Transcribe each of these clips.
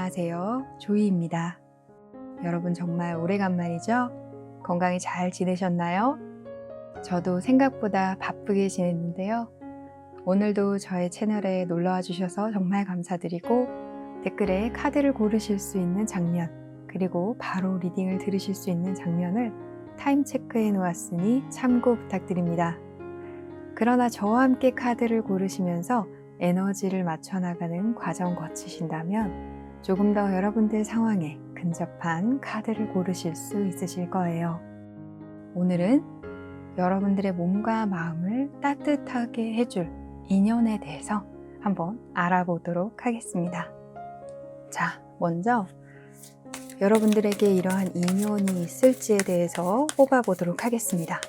안녕하세요. 조이입니다. 여러분 정말 오래간만이죠? 건강히 잘 지내셨나요? 저도 생각보다 바쁘게 지냈는데요. 오늘도 저의 채널에 놀러와 주셔서 정말 감사드리고 댓글에 카드를 고르실 수 있는 장면 그리고 바로 리딩을 들으실 수 있는 장면을 타임 체크해 놓았으니 참고 부탁드립니다. 그러나 저와 함께 카드를 고르시면서 에너지를 맞춰나가는 과정 거치신다면 조금 더 여러분들 상황에 근접한 카드를 고르실 수 있으실 거예요. 오늘은 여러분들의 몸과 마음을 따뜻하게 해줄 인연에 대해서 한번 알아보도록 하겠습니다. 자, 먼저 여러분들에게 이러한 인연이 있을지에 대해서 뽑아보도록 하겠습니다.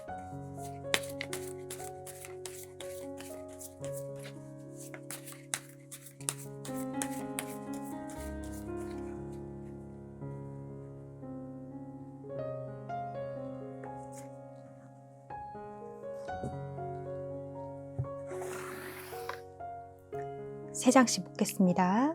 세 장씩 뽑겠습니다.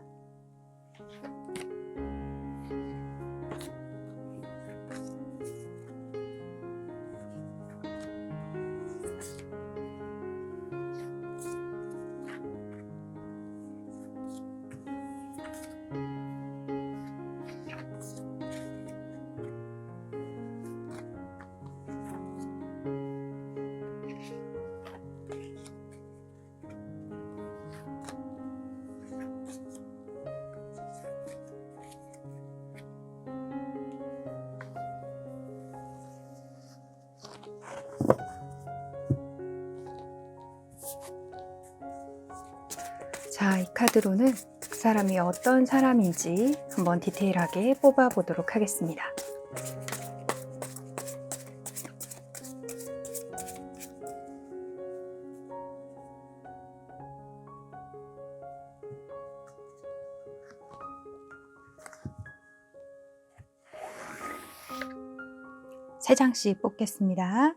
자, 이 카드로는 그 사람이 어떤 사람인지 한번 디테일하게 뽑아보도록 하겠습니다. 세 장씩 뽑겠습니다.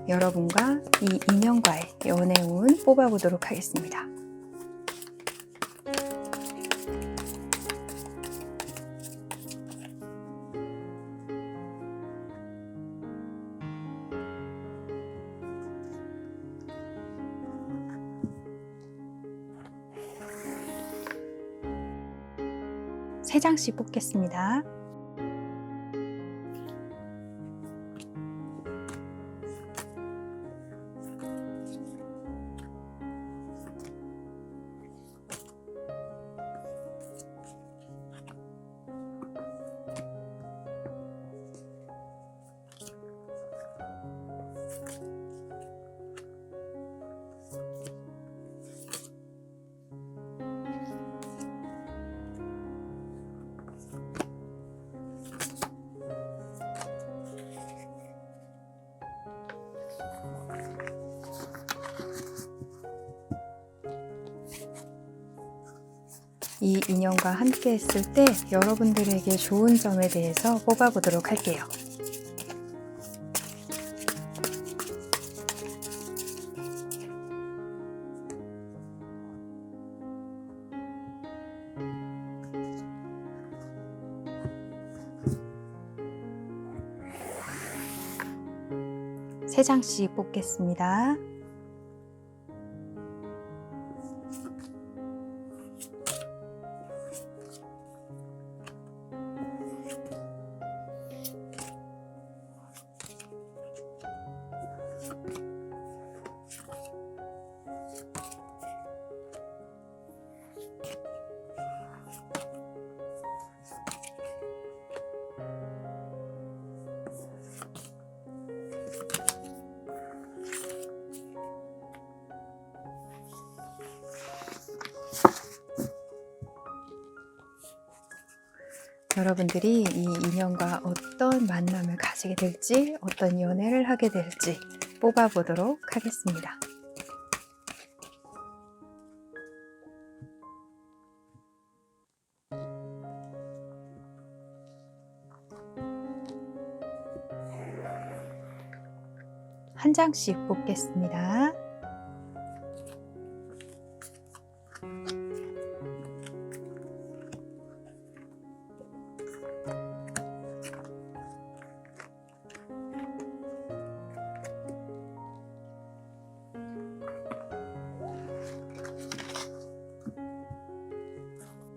여러분과 이 인연과의 연애운 뽑아보도록 하겠습니다. 세 장씩 뽑겠습니다. 이 인연과 함께 했을 때 여러분들에게 좋은 점에 대해서 뽑아보도록 할게요. 세 장씩 뽑겠습니다. 여러분들이 이 인연과 어떤 만남을 가지게 될지, 어떤 연애를 하게 될지 뽑아보도록 하겠습니다. 한 장씩 뽑겠습니다.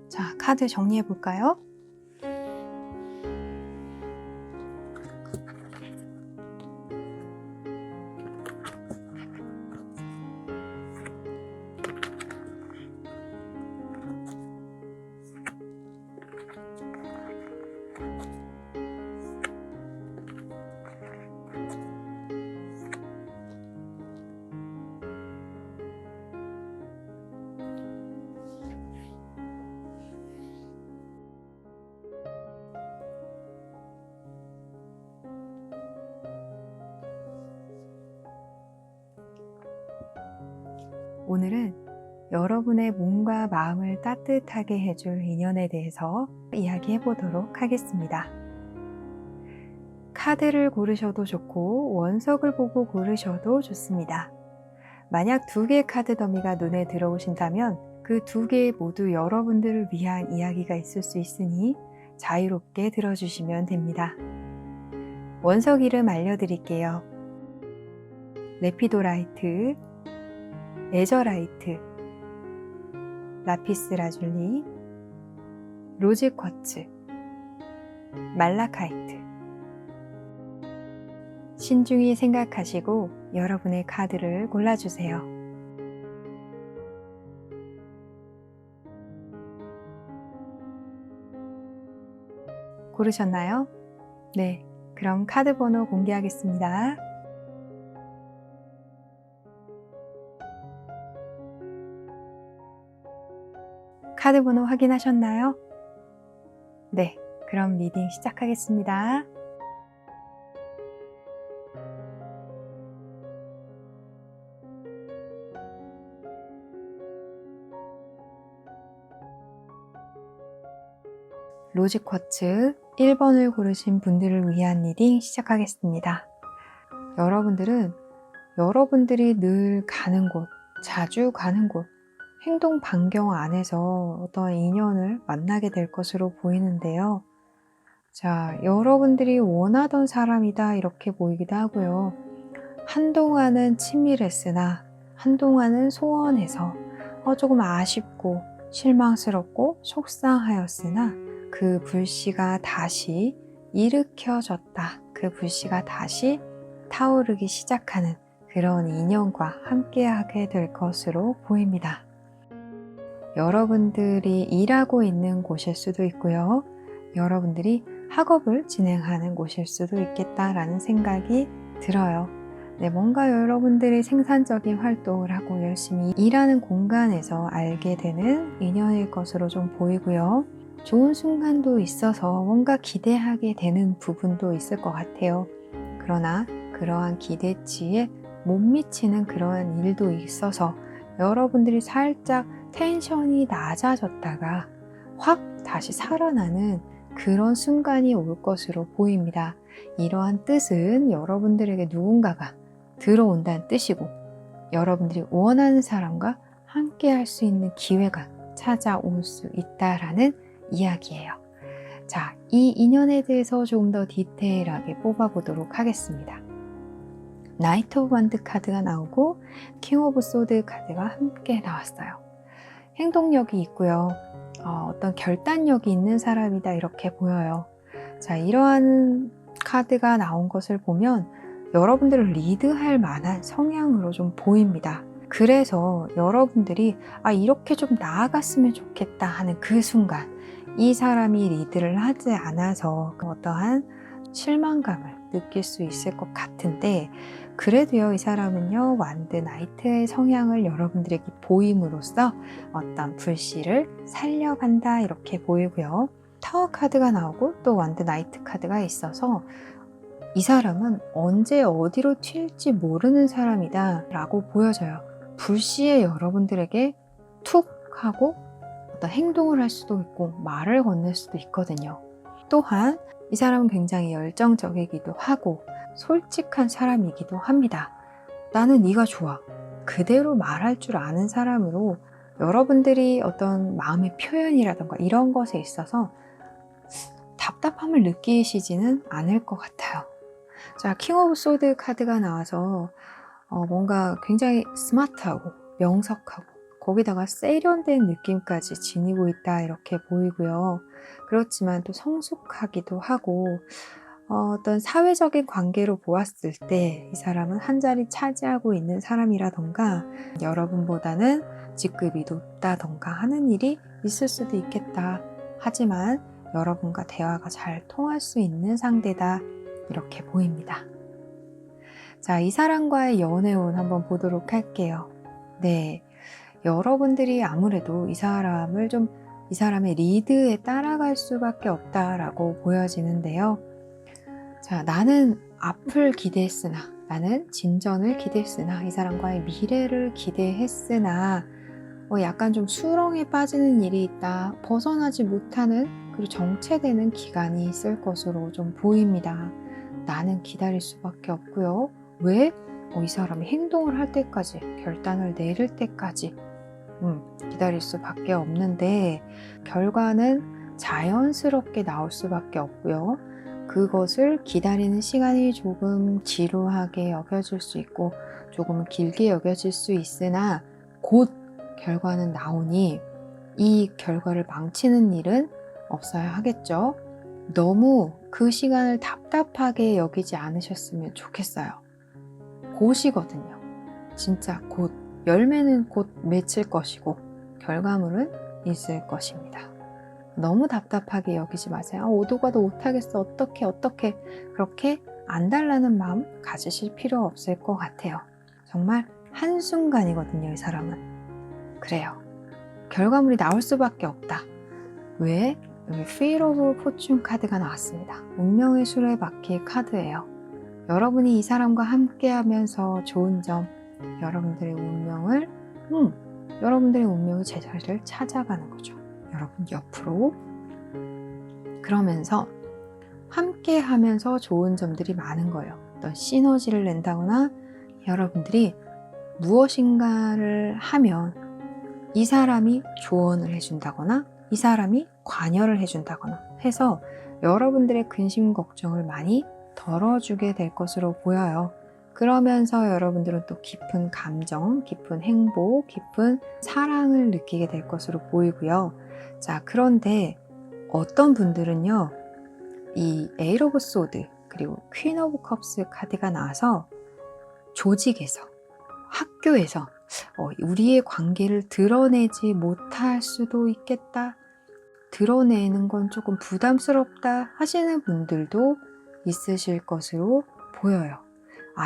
자, 카드 정리해 볼까요? 오늘은 여러분의 몸과 마음을 따뜻하게 해줄 인연에 대해서 이야기해 보도록 하겠습니다. 카드를 고르셔도 좋고 원석을 보고 고르셔도 좋습니다. 만약 2개의 카드 더미가 눈에 들어오신다면 그 2개 모두 여러분들을 위한 이야기가 있을 수 있으니 자유롭게 들어주시면 됩니다. 원석 이름 알려드릴게요. 레피도라이트, 에저라이트, 라피스 라줄리, 로즈 쿼츠, 말라카이트. 신중히 생각하시고 여러분의 카드를 골라주세요. 고르셨나요? 네, 그럼 카드 번호 공개하겠습니다. 카드 번호 확인하셨나요? 네, 그럼 리딩 시작하겠습니다. 로즈 쿼츠 1번을 고르신 분들을 위한 리딩 시작하겠습니다. 여러분들은 여러분들이 늘 가는 곳, 자주 가는 곳, 행동 반경 안에서 어떤 인연을 만나게 될 것으로 보이는데요. 자, 여러분들이 원하던 사람이다 이렇게 보이기도 하고요. 한동안은 친밀했으나 한동안은 소원해서 조금 아쉽고 실망스럽고 속상하였으나 그 불씨가 다시 일으켜졌다. 그 불씨가 다시 타오르기 시작하는 그런 인연과 함께하게 될 것으로 보입니다. 여러분들이 일하고 있는 곳일 수도 있고요. 여러분들이 학업을 진행하는 곳일 수도 있겠다라는 생각이 들어요. 네, 뭔가 여러분들이 생산적인 활동을 하고 열심히 일하는 공간에서 알게 되는 인연일 것으로 좀 보이고요. 좋은 순간도 있어서 뭔가 기대하게 되는 부분도 있을 것 같아요. 그러나 그러한 기대치에 못 미치는 그러한 일도 있어서 여러분들이 살짝 텐션이 낮아졌다가 확 다시 살아나는 그런 순간이 올 것으로 보입니다. 이러한 뜻은 여러분들에게 누군가가 들어온다는 뜻이고 여러분들이 원하는 사람과 함께 할 수 있는 기회가 찾아올 수 있다라는 이야기예요. 자, 이 인연에 대해서 조금 더 디테일하게 뽑아보도록 하겠습니다. 나이트 오브 원드 카드가 나오고 킹 오브 소드 카드가 함께 나왔어요. 행동력이 있고요. 어떤 결단력이 있는 사람이다 이렇게 보여요. 자, 이러한 카드가 나온 것을 보면 여러분들을 리드할 만한 성향으로 좀 보입니다. 그래서 여러분들이 이렇게 좀 나아갔으면 좋겠다 하는 그 순간 이 사람이 리드를 하지 않아서 어떠한 실망감을 느낄 수 있을 것 같은데 그래도요, 이 사람은요, 완드 나이트의 성향을 여러분들에게 보임으로써 어떤 불씨를 살려간다 이렇게 보이고요. 타워 카드가 나오고 또 완드 나이트 카드가 있어서 이 사람은 언제 어디로 튈지 모르는 사람이다 라고 보여져요. 불시에 여러분들에게 툭 하고 어떤 행동을 할 수도 있고 말을 건넬 수도 있거든요. 또한 이 사람은 굉장히 열정적이기도 하고 솔직한 사람이기도 합니다. 나는 네가 좋아. 그대로 말할 줄 아는 사람으로 여러분들이 어떤 마음의 표현이라던가 이런 것에 있어서 답답함을 느끼시지는 않을 것 같아요. 자, 킹 오브 소드 카드가 나와서 뭔가 굉장히 스마트하고 명석하고 거기다가 세련된 느낌까지 지니고 있다 이렇게 보이고요. 그렇지만 또 성숙하기도 하고 어떤 사회적인 관계로 보았을 때 이 사람은 한 자리 차지하고 있는 사람이라던가 여러분보다는 직급이 높다던가 하는 일이 있을 수도 있겠다. 하지만 여러분과 대화가 잘 통할 수 있는 상대다 이렇게 보입니다. 자, 이 사람과의 연애운 한번 보도록 할게요. 네, 여러분들이 아무래도 이 사람의 리드에 따라갈 수밖에 없다라고 보여지는데요. 자, 나는 앞을 기대했으나, 나는 진전을 기대했으나, 이 사람과의 미래를 기대했으나, 약간 좀 수렁에 빠지는 일이 있다, 벗어나지 못하는, 그리고 정체되는 기간이 있을 것으로 좀 보입니다. 나는 기다릴 수밖에 없고요. 왜? 이 사람이 행동을 할 때까지, 결단을 내릴 때까지 기다릴 수밖에 없는데 결과는 자연스럽게 나올 수밖에 없고요. 그것을 기다리는 시간이 조금 지루하게 여겨질 수 있고 조금 길게 여겨질 수 있으나 곧 결과는 나오니 이 결과를 망치는 일은 없어야 하겠죠. 너무 그 시간을 답답하게 여기지 않으셨으면 좋겠어요. 곧이거든요. 진짜 곧. 열매는 곧 맺힐 것이고 결과물은 있을 것입니다. 너무 답답하게 여기지 마세요. 오도 가도 못하겠어. 어떻게 그렇게 안달나는 마음 가지실 필요 없을 것 같아요. 정말 한순간이거든요. 이 사람은. 그래요. 결과물이 나올 수밖에 없다. 왜? 여기 Wheel of Fortune 카드가 나왔습니다. 운명의 수레바퀴 카드예요. 여러분이 이 사람과 함께 하면서 좋은 점, 여러분들의 운명이 제자리를 찾아가는 거죠. 여러분 옆으로. 그러면서 함께 하면서 좋은 점들이 많은 거예요. 어떤 시너지를 낸다거나 여러분들이 무엇인가를 하면 이 사람이 조언을 해준다거나 이 사람이 관여를 해준다거나 해서 여러분들의 근심 걱정을 많이 덜어주게 될 것으로 보여요. 그러면서 여러분들은 또 깊은 감정, 깊은 행복, 깊은 사랑을 느끼게 될 것으로 보이고요. 자, 그런데 어떤 분들은요, 이 에이트 오브 소드 그리고 퀸 오브 컵스 카드가 나와서 조직에서, 학교에서 우리의 관계를 드러내지 못할 수도 있겠다. 드러내는 건 조금 부담스럽다 하시는 분들도 있으실 것으로 보여요.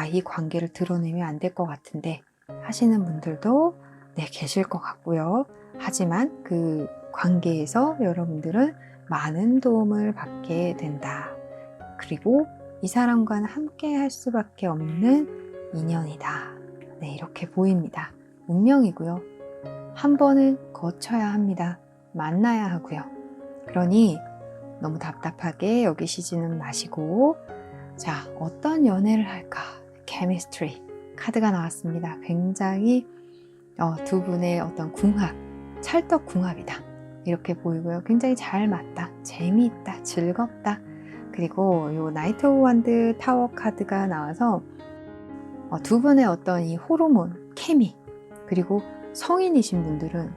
이 관계를 드러내면 안 될 것 같은데 하시는 분들도 계실 것 같고요. 하지만 그 관계에서 여러분들은 많은 도움을 받게 된다. 그리고 이 사람과는 함께 할 수밖에 없는 인연이다. 이렇게 보입니다. 운명이고요. 한 번은 거쳐야 합니다. 만나야 하고요. 그러니 너무 답답하게 여기시지는 마시고, 자, 어떤 연애를 할까? 케미스트리 카드가 나왔습니다. 굉장히 두 분의 어떤 궁합, 찰떡궁합이다. 이렇게 보이고요. 굉장히 잘 맞다, 재미있다, 즐겁다. 그리고 요 나이트 오브 완드 타워 카드가 나와서 두 분의 어떤 이 호르몬, 케미, 그리고 성인이신 분들은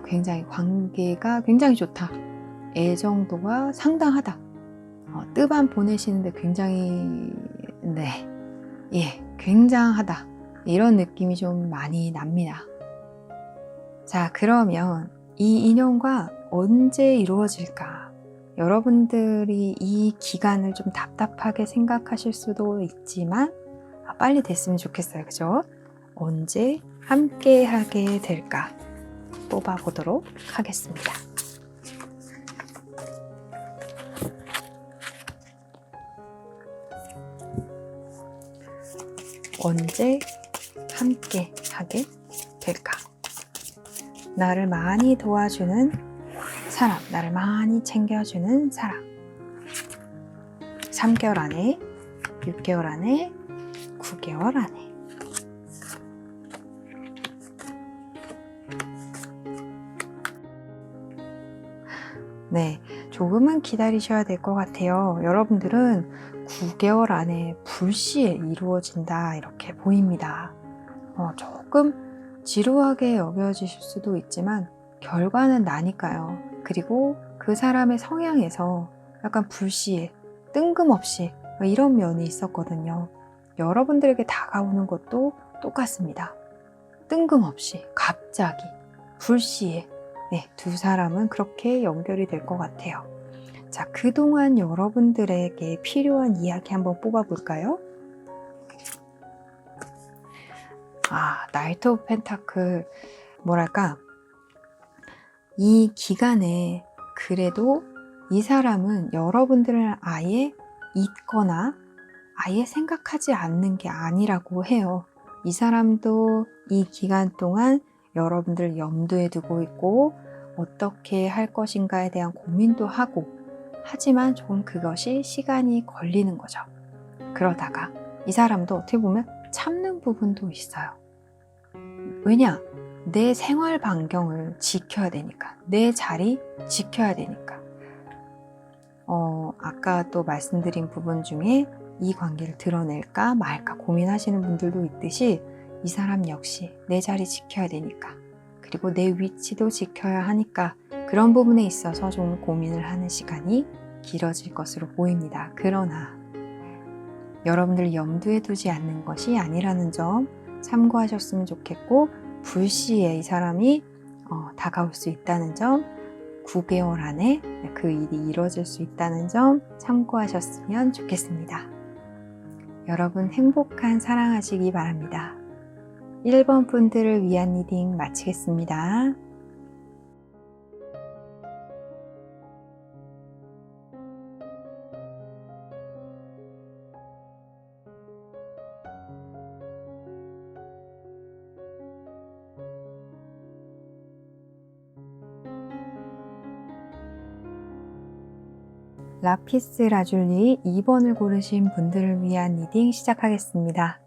굉장히 관계가 굉장히 좋다. 애정도가 상당하다. 뜨밤 보내시는데 굉장히 굉장하다. 이런 느낌이 좀 많이 납니다. 자, 그러면 이 인연과 언제 이루어질까? 여러분들이 이 기간을 좀 답답하게 생각하실 수도 있지만 빨리 됐으면 좋겠어요. 그죠? 언제 함께 하게 될까? 뽑아보도록 하겠습니다. 언제 함께 하게 될까? 나를 많이 도와주는 사람, 나를 많이 챙겨주는 사람. 3개월 안에, 6개월 안에, 9개월 안에. 네, 조금은 기다리셔야 될 것 같아요. 여러분들은 9개월 안에 불시에 이루어진다 이렇게 보입니다. 조금 지루하게 여겨지실 수도 있지만 결과는 나니까요. 그리고 그 사람의 성향에서 약간 불시에 뜬금없이 이런 면이 있었거든요. 여러분들에게 다가오는 것도 똑같습니다. 뜬금없이 갑자기 불시에 네, 두 사람은 그렇게 연결이 될 것 같아요. 자, 그동안 여러분들에게 필요한 이야기 한번 뽑아볼까요? 나이트 오브 펜타클, 뭐랄까, 이 기간에 그래도 이 사람은 여러분들을 아예 잊거나 아예 생각하지 않는 게 아니라고 해요. 이 사람도 이 기간 동안 여러분들 염두에 두고 있고 어떻게 할 것인가에 대한 고민도 하고 하지만 조금 그것이 시간이 걸리는 거죠. 그러다가 이 사람도 어떻게 보면 참는 부분도 있어요. 왜냐? 내 생활 반경을 지켜야 되니까, 내 자리 지켜야 되니까. 아까 또 말씀드린 부분 중에 이 관계를 드러낼까 말까 고민하시는 분들도 있듯이 이 사람 역시 내 자리 지켜야 되니까, 그리고 내 위치도 지켜야 하니까 그런 부분에 있어서 좀 고민을 하는 시간이 길어질 것으로 보입니다. 그러나 여러분들 염두에 두지 않는 것이 아니라는 점 참고하셨으면 좋겠고, 불시에 이 사람이 다가올 수 있다는 점, 9개월 안에 그 일이 이루어질 수 있다는 점 참고하셨으면 좋겠습니다. 여러분 행복한 사랑하시기 바랍니다. 1번 분들을 위한 리딩 마치겠습니다. 라피스 라줄리 2번을 고르신 분들을 위한 리딩 시작하겠습니다.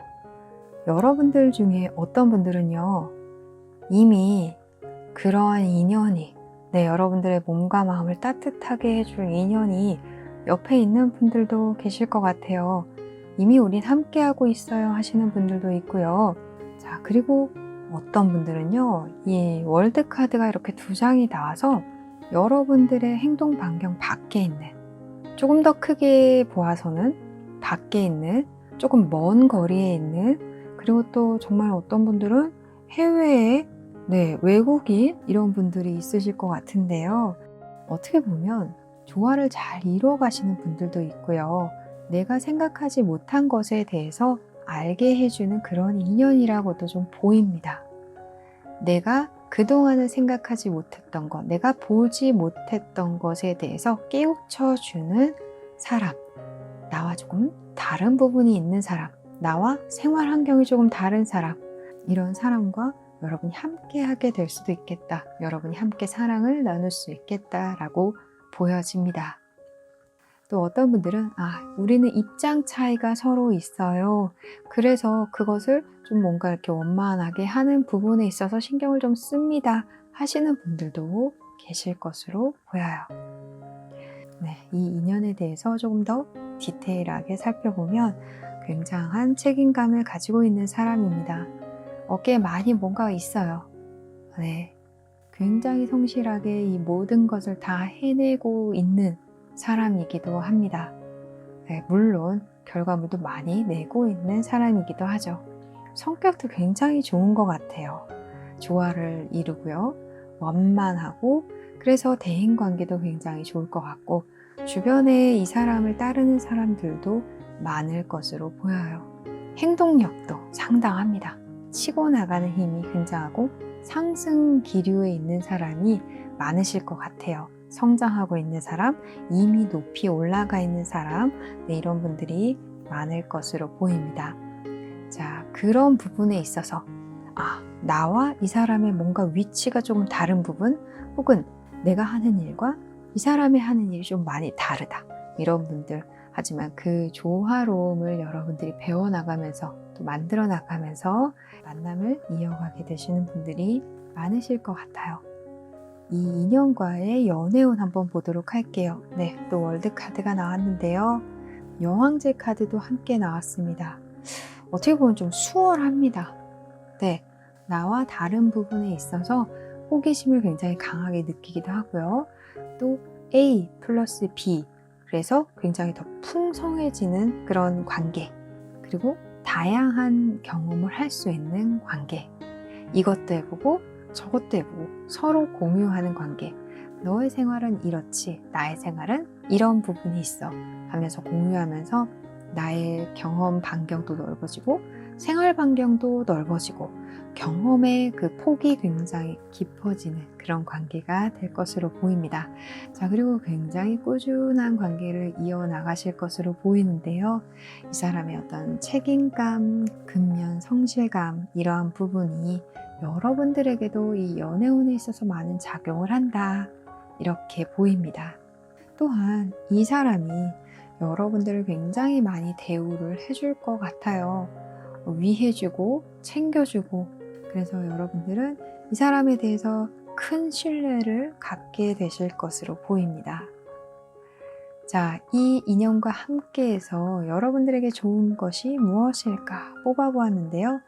여러분들 중에 어떤 분들은요, 이미 그러한 인연이, 여러분들의 몸과 마음을 따뜻하게 해줄 인연이 옆에 있는 분들도 계실 것 같아요. 이미 우린 함께하고 있어요 하시는 분들도 있고요. 자, 그리고 어떤 분들은요, 이 월드카드가 이렇게 2장이 나와서 여러분들의 행동 반경 밖에 있는, 조금 더 크게 보아서는 밖에 있는, 조금 먼 거리에 있는, 그리고 또 정말 어떤 분들은 해외에 외국인 이런 분들이 있으실 것 같은데요. 어떻게 보면 조화를 잘 이루어 가시는 분들도 있고요. 내가 생각하지 못한 것에 대해서 알게 해주는 그런 인연이라고도 좀 보입니다. 내가 그동안은 생각하지 못했던 것, 내가 보지 못했던 것에 대해서 깨우쳐주는 사람, 나와 조금 다른 부분이 있는 사람, 나와 생활 환경이 조금 다른 사람, 이런 사람과 여러분이 함께 하게 될 수도 있겠다. 여러분이 함께 사랑을 나눌 수 있겠다라고 보여집니다. 또 어떤 분들은 우리는 입장 차이가 서로 있어요. 그래서 그것을 좀 뭔가 이렇게 원만하게 하는 부분에 있어서 신경을 좀 씁니다 하시는 분들도 계실 것으로 보여요. 이 인연에 대해서 조금 더 디테일하게 살펴보면 굉장한 책임감을 가지고 있는 사람입니다. 어깨에 많이 뭔가 있어요. 굉장히 성실하게 이 모든 것을 다 해내고 있는 사람이기도 합니다. 물론 결과물도 많이 내고 있는 사람이기도 하죠. 성격도 굉장히 좋은 것 같아요. 조화를 이루고요. 원만하고, 그래서 대인관계도 굉장히 좋을 것 같고, 주변에 이 사람을 따르는 사람들도 많을 것으로 보여요. 행동력도 상당합니다. 치고 나가는 힘이 굉장하고 상승 기류에 있는 사람이 많으실 것 같아요. 성장하고 있는 사람, 이미 높이 올라가 있는 사람, 이런 분들이 많을 것으로 보입니다. 자, 그런 부분에 있어서 나와 이 사람의 뭔가 위치가 조금 다른 부분, 혹은 내가 하는 일과 이 사람이 하는 일이 좀 많이 다르다, 이런 분들. 하지만 그 조화로움을 여러분들이 배워나가면서 또 만들어 나가면서 만남을 이어가게 되시는 분들이 많으실 것 같아요. 이 인연과의 연애운 한번 보도록 할게요. 네, 또 월드카드가 나왔는데요. 여왕제 카드도 함께 나왔습니다. 어떻게 보면 좀 수월합니다. 네, 나와 다른 부분에 있어서 호기심을 굉장히 강하게 느끼기도 하고요. 또 A 플러스 B, 그래서 굉장히 더 풍성해지는 그런 관계, 그리고 다양한 경험을 할 수 있는 관계, 이것도 해보고 저것도 해보고 서로 공유하는 관계. 너의 생활은 이렇지, 나의 생활은 이런 부분이 있어 하면서 공유하면서 나의 경험 반경도 넓어지고 생활 반경도 넓어지고 경험의 그 폭이 굉장히 깊어지는 그런 관계가 될 것으로 보입니다. 자, 그리고 굉장히 꾸준한 관계를 이어나가실 것으로 보이는데요. 이 사람의 어떤 책임감, 근면, 성실감, 이러한 부분이 여러분들에게도 이 연애운에 있어서 많은 작용을 한다, 이렇게 보입니다. 또한 이 사람이 여러분들을 굉장히 많이 대우를 해줄 것 같아요. 위해주고 챙겨주고. 그래서 여러분들은 이 사람에 대해서 큰 신뢰를 갖게 되실 것으로 보입니다. 자, 이 인연과 함께해서 여러분들에게 좋은 것이 무엇일까 뽑아보았는데요.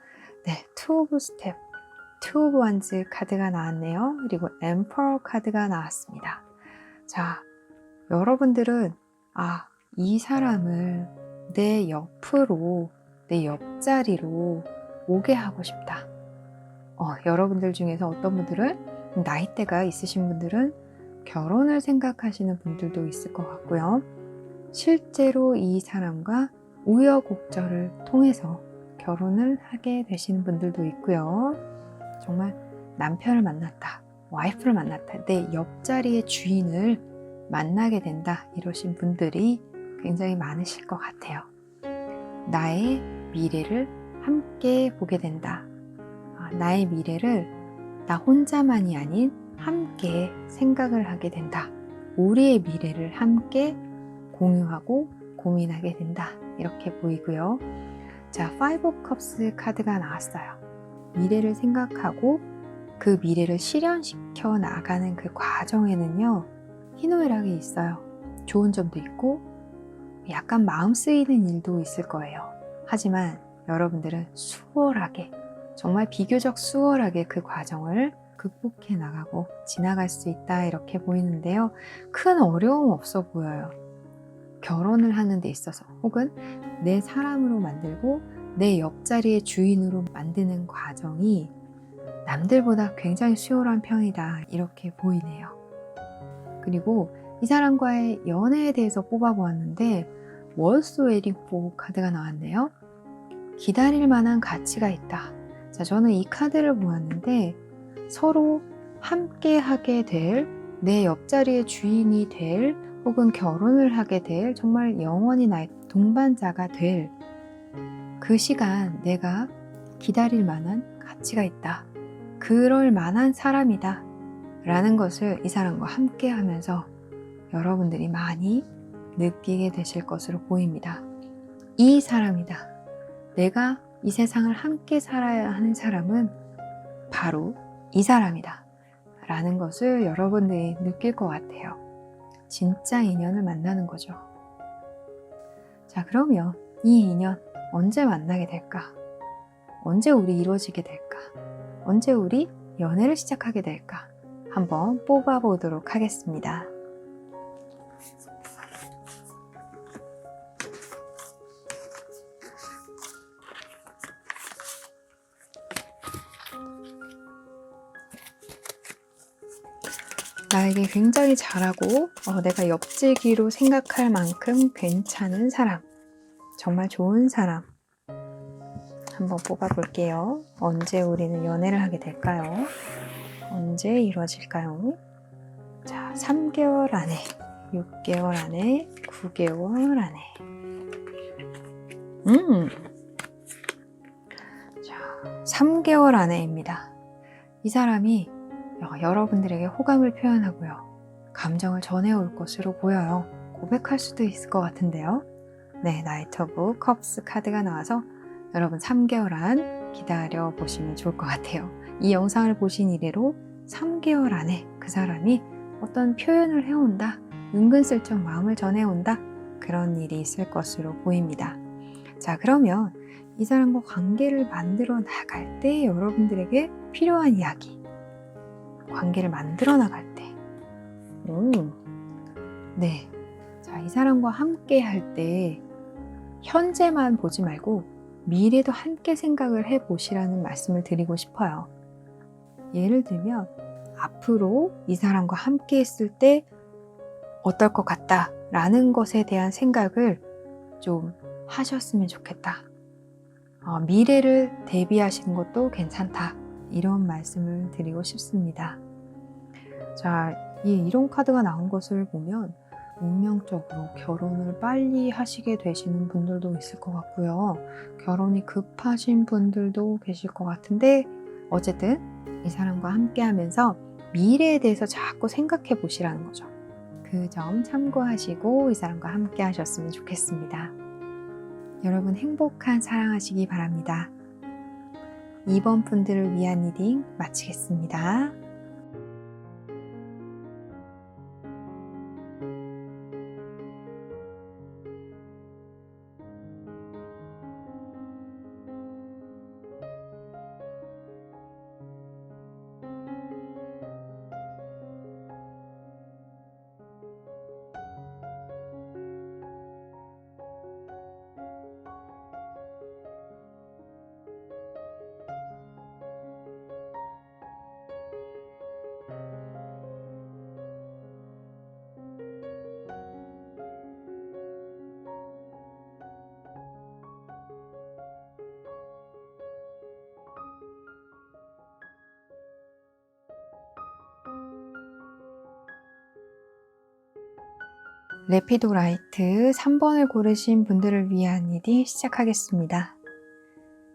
네, 투 오브 스텝, 투 오브 원즈 카드가 나왔네요. 그리고 엠퍼러 카드가 나왔습니다. 자, 여러분들은 이 사람을 내 옆으로, 내 옆자리로 오게 하고 싶다. 여러분들 중에서 어떤 분들은, 나이대가 있으신 분들은 결혼을 생각하시는 분들도 있을 것 같고요. 실제로 이 사람과 우여곡절을 통해서 결혼을 하게 되시는 분들도 있고요. 정말 남편을 만났다, 와이프를 만났다, 내 옆자리의 주인을 만나게 된다, 이러신 분들이 굉장히 많으실 것 같아요. 나의 미래를 함께 보게 된다. 나의 미래를 나 혼자만이 아닌 함께 생각을 하게 된다. 우리의 미래를 함께 공유하고 고민하게 된다, 이렇게 보이고요. 자, 파이브 오브 컵스 카드가 나왔어요. 미래를 생각하고 그 미래를 실현시켜 나가는 그 과정에는요, 희노애락이 있어요. 좋은 점도 있고 약간 마음 쓰이는 일도 있을 거예요. 하지만 여러분들은 수월하게, 정말 비교적 수월하게 그 과정을 극복해 나가고 지나갈 수 있다, 이렇게 보이는데요. 큰 어려움 없어 보여요. 결혼을 하는 데 있어서, 혹은 내 사람으로 만들고 내 옆자리의 주인으로 만드는 과정이 남들보다 굉장히 수월한 편이다, 이렇게 보이네요. 그리고 이 사람과의 연애에 대해서 뽑아보았는데 월스 웨딩 포 카드가 나왔네요. 기다릴 만한 가치가 있다. 자, 저는 이 카드를 보았는데 서로 함께 하게 될, 내 옆자리의 주인이 될, 혹은 결혼을 하게 될, 정말 영원히 나의 동반자가 될 그 시간, 내가 기다릴 만한 가치가 있다. 그럴 만한 사람이다 라는 것을 이 사람과 함께 하면서 여러분들이 많이 느끼게 되실 것으로 보입니다. 이 사람이다. 내가 이 세상을 함께 살아야 하는 사람은 바로 이 사람이다 라는 것을 여러분들이 느낄 것 같아요. 진짜 인연을 만나는 거죠. 자, 그러면 이 인연 언제 만나게 될까? 언제 우리 이루어지게 될까? 언제 우리 연애를 시작하게 될까? 한번 뽑아보도록 하겠습니다. 나에게 굉장히 잘하고 내가 옆지기로 생각할 만큼 괜찮은 사람, 정말 좋은 사람 한번 뽑아볼게요. 언제 우리는 연애를 하게 될까요? 언제 이루어질까요? 자, 3개월 안에, 6개월 안에, 9개월 안에. 3개월 안에입니다. 이 사람이 여러분들에게 호감을 표현하고요. 감정을 전해올 것으로 보여요. 고백할 수도 있을 것 같은데요. 네, 나이트 오브 컵스 카드가 나와서 여러분 3개월 안 기다려 보시면 좋을 것 같아요. 이 영상을 보신 이래로 3개월 안에 그 사람이 어떤 표현을 해온다, 은근슬쩍 마음을 전해온다, 그런 일이 있을 것으로 보입니다. 자, 그러면 이 사람과 관계를 만들어 나갈 때 여러분들에게 필요한 이야기, 관계를 만들어 나갈 때 네, 자, 이 사람과 함께 할 때 현재만 보지 말고 미래도 함께 생각을 해보시라는 말씀을 드리고 싶어요. 예를 들면 앞으로 이 사람과 함께 했을 때 어떨 것 같다 라는 것에 대한 생각을 좀 하셨으면 좋겠다. 미래를 대비하시는 것도 괜찮다. 이런 말씀을 드리고 싶습니다. 자, 이 이론 카드가 나온 것을 보면 운명적으로 결혼을 빨리 하시게 되시는 분들도 있을 것 같고요. 결혼이 급하신 분들도 계실 것 같은데 어쨌든 이 사람과 함께 하면서 미래에 대해서 자꾸 생각해 보시라는 거죠. 그 점 참고하시고 이 사람과 함께 하셨으면 좋겠습니다. 여러분 행복한 사랑하시기 바랍니다. 2번 분들을 위한 리딩 마치겠습니다. 레피도 라이트 3번을 고르신 분들을 위한 리딩 시작하겠습니다.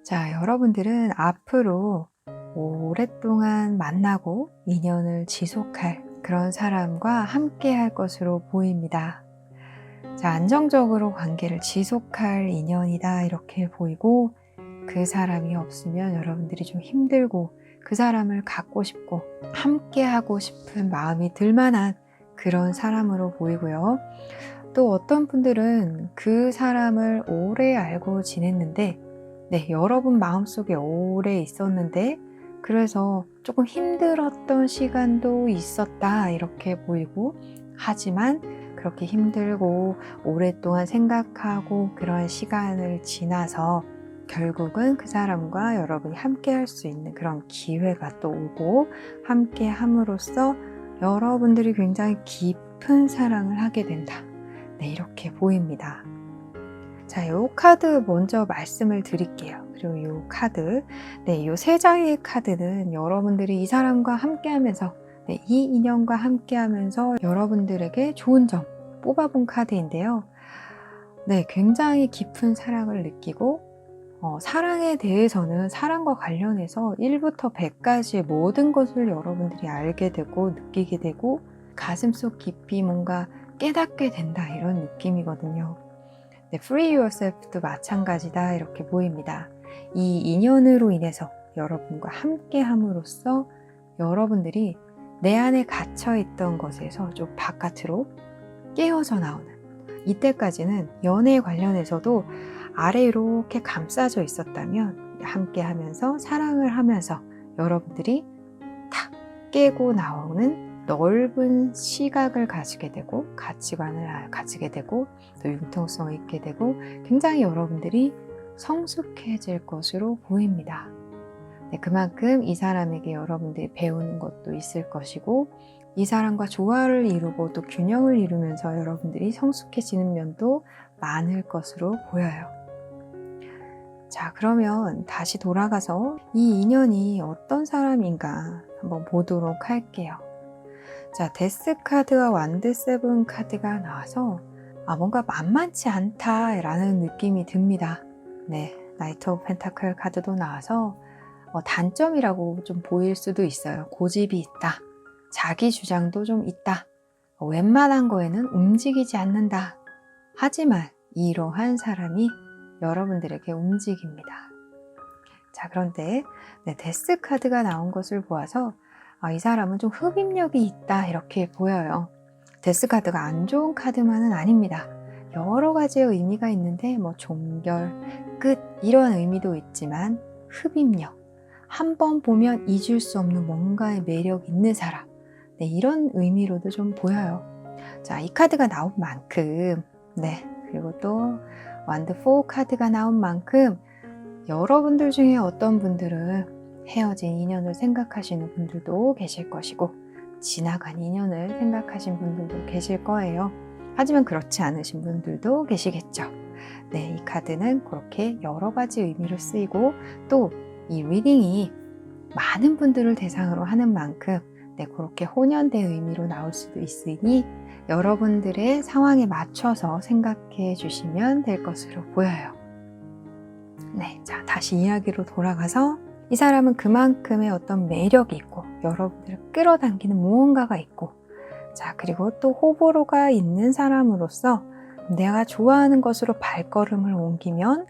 자, 여러분들은 앞으로 오랫동안 만나고 인연을 지속할 그런 사람과 함께 할 것으로 보입니다. 자, 안정적으로 관계를 지속할 인연이다 이렇게 보이고 그 사람이 없으면 여러분들이 좀 힘들고 그 사람을 갖고 싶고 함께 하고 싶은 마음이 들만한 그런 사람으로 보이고요. 또 어떤 분들은 그 사람을 오래 알고 지냈는데 네, 여러분 마음속에 오래 있었는데 그래서 조금 힘들었던 시간도 있었다 이렇게 보이고 하지만 그렇게 힘들고 오랫동안 생각하고 그런 시간을 지나서 결국은 그 사람과 여러분이 함께 할 수 있는 그런 기회가 또 오고 함께 함으로써 여러분들이 굉장히 깊은 사랑을 하게 된다. 네, 이렇게 보입니다. 자, 이 카드 먼저 말씀을 드릴게요. 그리고 이 카드, 네, 이 3장의 카드는 여러분들이 이 사람과 함께 하면서 네, 이 인연과 함께 하면서 여러분들에게 좋은 점 뽑아본 카드인데요. 네, 굉장히 깊은 사랑을 느끼고 사랑에 대해서는 사랑과 관련해서 1부터 100까지의 모든 것을 여러분들이 알게 되고 느끼게 되고 가슴속 깊이 뭔가 깨닫게 된다 이런 느낌이거든요. 네, Free Yourself도 마찬가지다 이렇게 보입니다. 이 인연으로 인해서 여러분과 함께 함으로써 여러분들이 내 안에 갇혀있던 것에서 좀 바깥으로 깨어져 나오는 이때까지는 연애에 관련해서도 아래 이렇게 감싸져 있었다면 함께 하면서 사랑을 하면서 여러분들이 탁 깨고 나오는 넓은 시각을 가지게 되고 가치관을 가지게 되고 또 융통성을 있게 되고 굉장히 여러분들이 성숙해질 것으로 보입니다. 네, 그만큼 이 사람에게 여러분들이 배우는 것도 있을 것이고 이 사람과 조화를 이루고 또 균형을 이루면서 여러분들이 성숙해지는 면도 많을 것으로 보여요. 자, 그러면 다시 돌아가서 이 인연이 어떤 사람인가 한번 보도록 할게요. 자, 데스 카드와 완드 세븐 카드가 나와서 뭔가 만만치 않다라는 느낌이 듭니다. 네, 나이트 오브 펜타클 카드도 나와서 단점이라고 좀 보일 수도 있어요. 고집이 있다. 자기 주장도 좀 있다. 웬만한 거에는 움직이지 않는다. 하지만 이러한 사람이 여러분들에게 움직입니다. 자, 그런데 데스 카드가 나온 것을 보아서 이 사람은 좀 흡입력이 있다 이렇게 보여요. 데스 카드가 안 좋은 카드만은 아닙니다. 여러 가지의 의미가 있는데 종결, 끝 이런 의미도 있지만 흡입력, 한번 보면 잊을 수 없는 뭔가의 매력 있는 사람, 이런 의미로도 좀 보여요. 자, 이 카드가 나온 만큼 그리고 또 완드 4 카드가 나온 만큼 여러분들 중에 어떤 분들은 헤어진 인연을 생각하시는 분들도 계실 것이고 지나간 인연을 생각하신 분들도 계실 거예요. 하지만 그렇지 않으신 분들도 계시겠죠. 이 카드는 그렇게 여러 가지 의미로 쓰이고 또 이 리딩이 많은 분들을 대상으로 하는 만큼 그렇게 혼연된 의미로 나올 수도 있으니 여러분들의 상황에 맞춰서 생각해 주시면 될 것으로 보여요. 자, 다시 이야기로 돌아가서 이 사람은 그만큼의 어떤 매력이 있고 여러분들을 끌어당기는 무언가가 있고 자, 그리고 또 호불호가 있는 사람으로서 내가 좋아하는 것으로 발걸음을 옮기면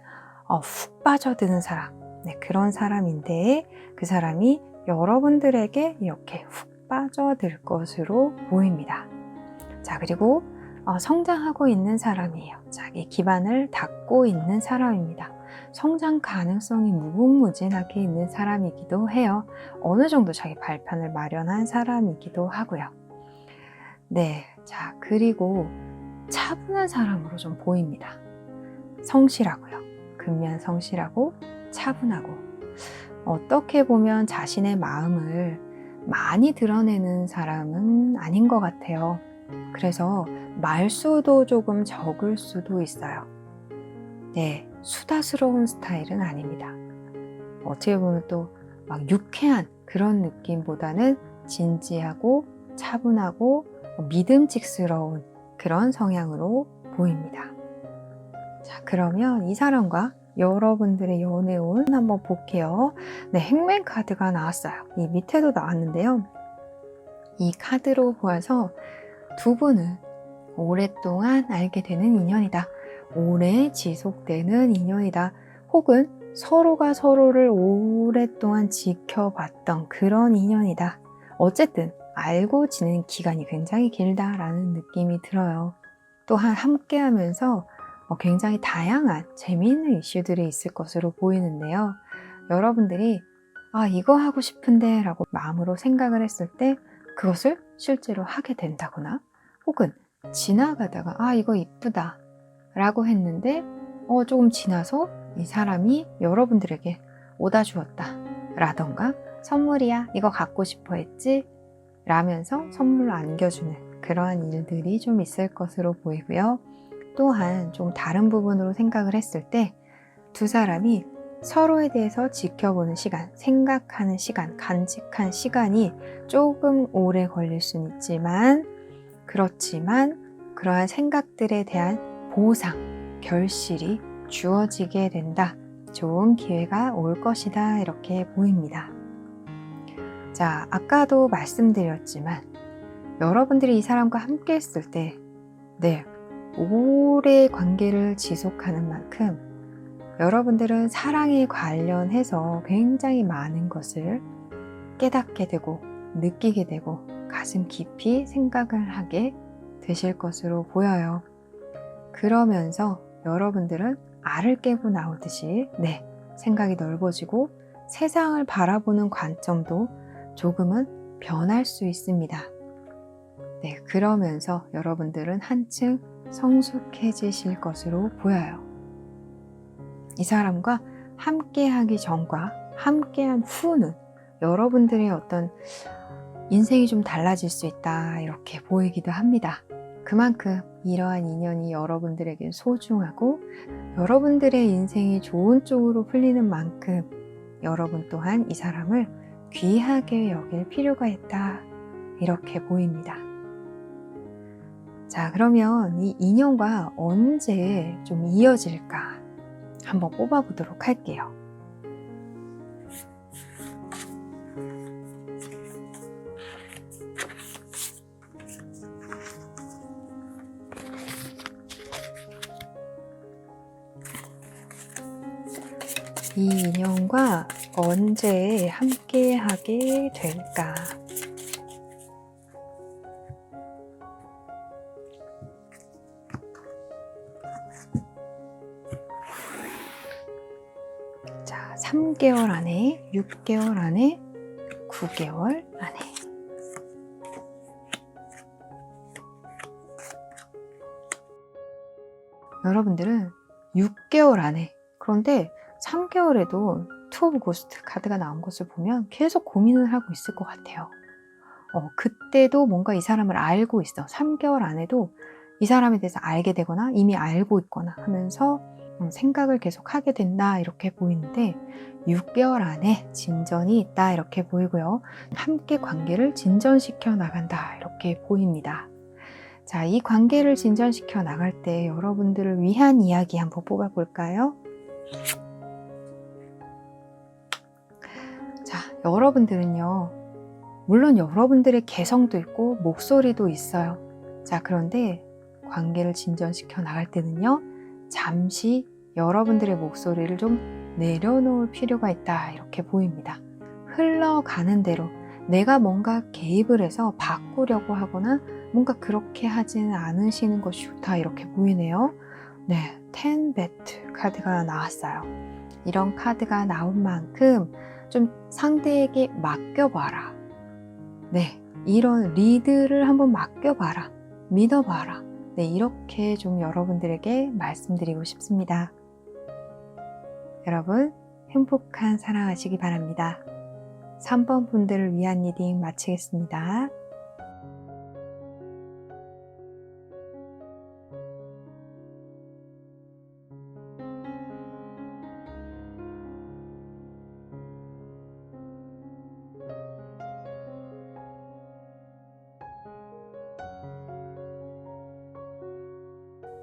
훅 빠져드는 사람, 그런 사람인데 그 사람이 여러분들에게 이렇게 훅 빠져들 것으로 보입니다. 자, 그리고 성장하고 있는 사람이에요. 자기 기반을 닦고 있는 사람입니다. 성장 가능성이 무궁무진하게 있는 사람이기도 해요. 어느 정도 자기 발판을 마련한 사람이기도 하고요. 자, 그리고 차분한 사람으로 좀 보입니다. 성실하고요. 근면 성실하고 차분하고 어떻게 보면 자신의 마음을 많이 드러내는 사람은 아닌 것 같아요. 그래서 말수도 조금 적을 수도 있어요. 수다스러운 스타일은 아닙니다. 어떻게 보면 또 막 유쾌한 그런 느낌보다는 진지하고 차분하고 믿음직스러운 그런 성향으로 보입니다. 자, 그러면 이 사람과 여러분들의 연애운 한번 볼게요. 행맨 카드가 나왔어요. 이 밑에도 나왔는데요. 이 카드로 보아서 두 분은 오랫동안 알게 되는 인연이다. 오래 지속되는 인연이다. 혹은 서로가 서로를 오랫동안 지켜봤던 그런 인연이다. 어쨌든 알고 지낸 기간이 굉장히 길다라는 느낌이 들어요. 또한 함께 하면서 굉장히 다양한 재미있는 이슈들이 있을 것으로 보이는데요. 여러분들이 이거 하고 싶은데 라고 마음으로 생각을 했을 때 그것을 실제로 하게 된다거나 혹은 지나가다가 이거 이쁘다 라고 했는데 조금 지나서 이 사람이 여러분들에게 오다 주었다 라던가 선물이야 이거 갖고 싶어 했지 라면서 선물을 안겨주는 그러한 일들이 좀 있을 것으로 보이고요. 또한 좀 다른 부분으로 생각을 했을 때 두 사람이 서로에 대해서 지켜보는 시간, 생각하는 시간, 간직한 시간이 조금 오래 걸릴 수는 있지만 그렇지만 그러한 생각들에 대한 보상, 결실이 주어지게 된다. 좋은 기회가 올 것이다. 이렇게 보입니다. 자, 아까도 말씀드렸지만 여러분들이 이 사람과 함께 했을 때 오래 관계를 지속하는 만큼 여러분들은 사랑에 관련해서 굉장히 많은 것을 깨닫게 되고 느끼게 되고 가슴 깊이 생각을 하게 되실 것으로 보여요. 그러면서 여러분들은 알을 깨고 나오듯이 생각이 넓어지고 세상을 바라보는 관점도 조금은 변할 수 있습니다. 그러면서 여러분들은 한층 성숙해지실 것으로 보여요. 이 사람과 함께하기 전과 함께한 후는 여러분들의 어떤 인생이 좀 달라질 수 있다 이렇게 보이기도 합니다. 그만큼 이러한 인연이 여러분들에게 소중하고 여러분들의 인생이 좋은 쪽으로 풀리는 만큼 여러분 또한 이 사람을 귀하게 여길 필요가 있다 이렇게 보입니다. 자, 그러면 이 인연과 언제 좀 이어질까 한번 뽑아보도록 할게요. 이 인연과 언제 함께 하게 될까? 자, 3개월 안에, 6개월 안에, 9개월 안에. 여러분들은 6개월 안에, 그런데 3개월에도 투 오브 고스트 카드가 나온 것을 보면 계속 고민을 하고 있을 것 같아요. 그때도 뭔가 이 사람을 알고 있어. 3개월 안에도 이 사람에 대해서 알게 되거나 이미 알고 있거나 하면서 생각을 계속 하게 된다, 이렇게 보이는데 6개월 안에 진전이 있다, 이렇게 보이고요. 함께 관계를 진전시켜 나간다, 이렇게 보입니다. 자, 이 관계를 진전시켜 나갈 때 여러분들을 위한 이야기 한번 뽑아볼까요? 자, 여러분들은요, 물론 여러분들의 개성도 있고 목소리도 있어요. 자, 그런데 관계를 진전시켜 나갈 때는요, 잠시 여러분들의 목소리를 좀 내려놓을 필요가 있다, 이렇게 보입니다. 흘러가는 대로 내가 뭔가 개입을 해서 바꾸려고 하거나 뭔가 그렇게 하지는 않으시는 것이 좋다, 이렇게 보이네요. 네, 10 배트 카드가 나왔어요. 이런 카드가 나온 만큼 좀 상대에게 맡겨봐라. 네, 이런 리드를 한번 맡겨봐라. 믿어봐라. 네, 이렇게 좀 여러분들에게 말씀드리고 싶습니다. 여러분, 행복한 사랑하시기 바랍니다. 3번 분들을 위한 리딩 마치겠습니다.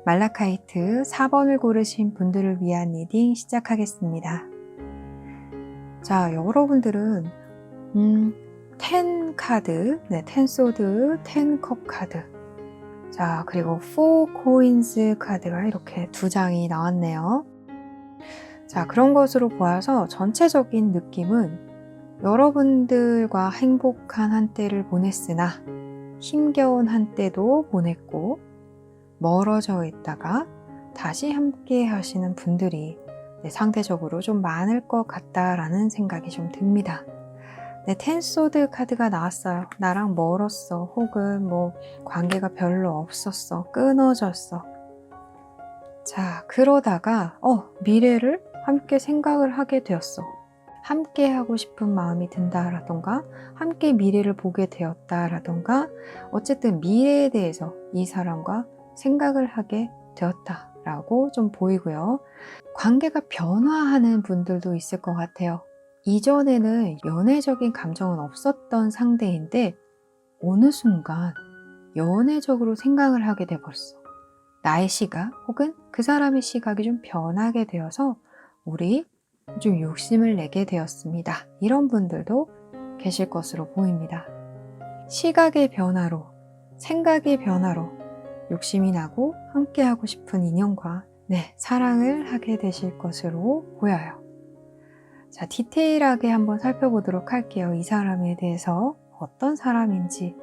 말라카이트 4번을 고르신 분들을 위한 리딩 시작하겠습니다. 자, 여러분들은 10 카드, 네, 10 소드, 10 컵 카드, 자, 그리고 4 코인스 카드가 이렇게 2장이 나왔네요. 자, 그런 것으로 보아서 전체적인 느낌은 여러분들과 행복한 한때를 보냈으나 힘겨운 한때도 보냈고 멀어져 있다가 다시 함께 하시는 분들이 상대적으로 좀 많을 것 같다라는 생각이 좀 듭니다. 네, 10 소드 카드가 나왔어요. 나랑 멀었어. 혹은 뭐 관계가 별로 없었어. 끊어졌어. 자, 그러다가 미래를 함께 생각을 하게 되었어. 함께 하고 싶은 마음이 든다라던가 함께 미래를 보게 되었다라던가 어쨌든 미래에 대해서 이 사람과 생각을 하게 되었다라고 좀 보이고요. 관계가 변화하는 분들도 있을 것 같아요. 이전에는 연애적인 감정은 없었던 상대인데 어느 순간 연애적으로 생각을 하게 돼버렸어. 나의 시각 혹은 그 사람의 시각이 좀 변하게 되어서 우리 좀 욕심을 내게 되었습니다. 이런 분들도 계실 것으로 보입니다. 시각의 변화로, 생각의 변화로 욕심이 나고 함께하고 싶은 인연과 사랑을 하게 되실 것으로 보여요. 자, 디테일하게 한번 살펴보도록 할게요. 이 사람에 대해서 어떤 사람인지.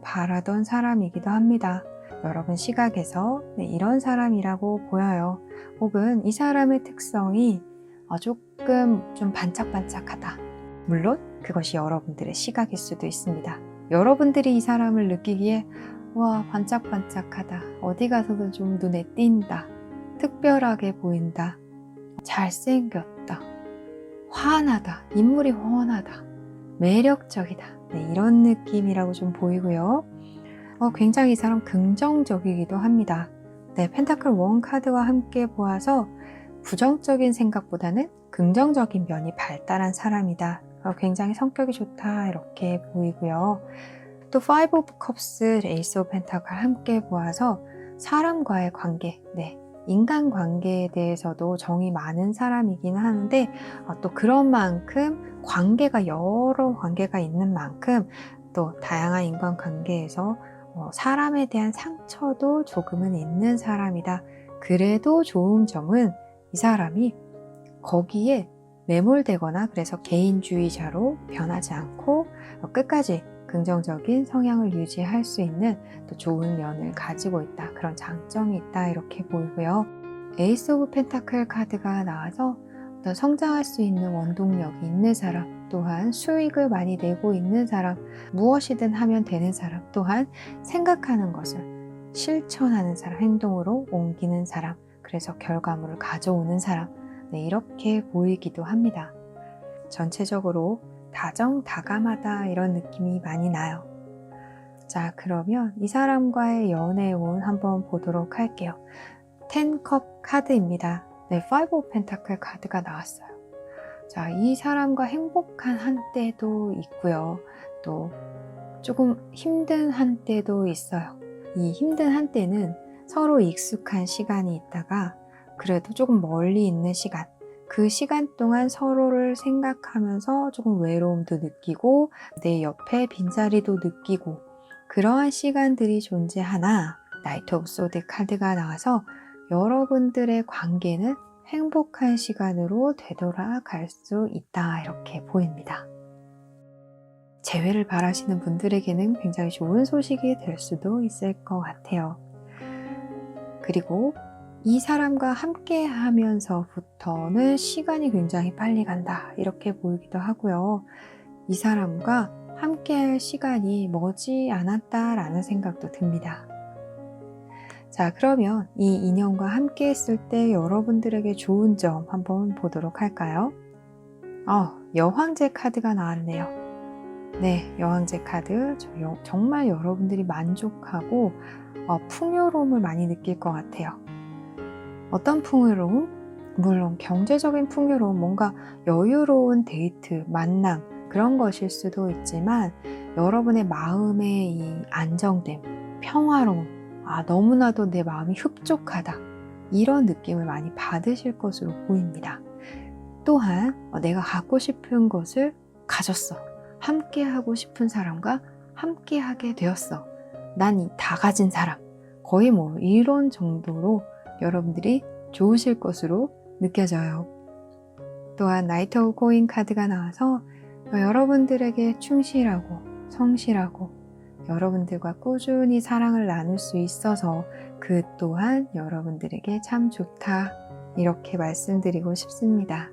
바라던 사람이기도 합니다. 여러분 시각에서 이런 사람이라고 보여요. 혹은 이 사람의 특성이 조금 좀 반짝반짝하다. 물론 그것이 여러분들의 시각일 수도 있습니다. 여러분들이 이 사람을 느끼기에 와, 반짝반짝하다. 어디 가서도 좀 눈에 띈다. 특별하게 보인다. 잘생겼다. 환하다. 인물이 훤하다. 매력적이다. 이런 느낌이라고 좀 보이고요. 굉장히 이 사람 긍정적이기도 합니다. 펜타클 1 카드와 함께 보아서 부정적인 생각보다는 긍정적인 면이 발달한 사람이다. 굉장히 성격이 좋다, 이렇게 보이고요. 또 5 오브 컵스, 에이스 오브 펜타클 함께 보아서 사람과의 관계, 인간관계에 대해서도 정이 많은 사람이긴 하는데 또 그런 만큼 관계가 여러 관계가 있는 만큼 또 다양한 인간관계에서 사람에 대한 상처도 조금은 있는 사람이다. 그래도 좋은 점은 이 사람이 거기에 매몰되거나 그래서 개인주의자로 변하지 않고 끝까지 긍정적인 성향을 유지할 수 있는 또 좋은 면을 가지고 있다. 그런 장점이 있다. 이렇게 보이고요. 에이스 오브 펜타클 카드가 나와서 어떤 성장할 수 있는 원동력이 있는 사람, 또한 수익을 많이 내고 있는 사람, 무엇이든 하면 되는 사람, 또한 생각하는 것을 실천하는 사람, 행동으로 옮기는 사람, 그래서 결과물을 가져오는 사람, 네, 이렇게 보이기도 합니다. 전체적으로 다정다감하다 이런 느낌이 많이 나요. 자, 그러면 이 사람과의 연애운 한번 보도록 할게요. 10컵 카드입니다. 네, 5 오브 펜타클 카드가 나왔어요. 자, 이 사람과 행복한 한때도 있고요. 또 조금 힘든 한때도 있어요. 이 힘든 한때는 서로 익숙한 시간이 있다가 그래도 조금 멀리 있는 시간, 그 시간 동안 서로를 생각하면서 조금 외로움도 느끼고 내 옆에 빈자리도 느끼고 그러한 시간들이 존재하나 나이트 오브 소드 카드가 나와서 여러분들의 관계는 행복한 시간으로 되돌아갈 수 있다 이렇게 보입니다. 재회를 바라시는 분들에게는 굉장히 좋은 소식이 될 수도 있을 것 같아요. 그리고 이 사람과 함께 하면서부터는 시간이 굉장히 빨리 간다 이렇게 보이기도 하고요. 이 사람과 함께 할 시간이 머지 않았다라는 생각도 듭니다. 자, 그러면 이 인연과 함께 했을 때 여러분들에게 좋은 점 한번 보도록 할까요? 여황제 카드가 나왔네요. 네, 여황제 카드 정말 여러분들이 만족하고 풍요로움을 많이 느낄 것 같아요. 어떤 풍요로움? 물론 경제적인 풍요로움, 뭔가 여유로운 데이트, 만남 그런 것일 수도 있지만 여러분의 마음의 이 안정됨, 평화로움, 너무나도 내 마음이 흡족하다 이런 느낌을 많이 받으실 것으로 보입니다. 또한 내가 갖고 싶은 것을 가졌어. 함께 하고 싶은 사람과 함께 하게 되었어. 난 다 가진 사람. 거의 이런 정도로 여러분들이 좋으실 것으로 느껴져요. 또한 나이트 오브 코인 카드가 나와서 여러분들에게 충실하고 성실하고 여러분들과 꾸준히 사랑을 나눌 수 있어서 그 또한 여러분들에게 참 좋다 이렇게 말씀드리고 싶습니다.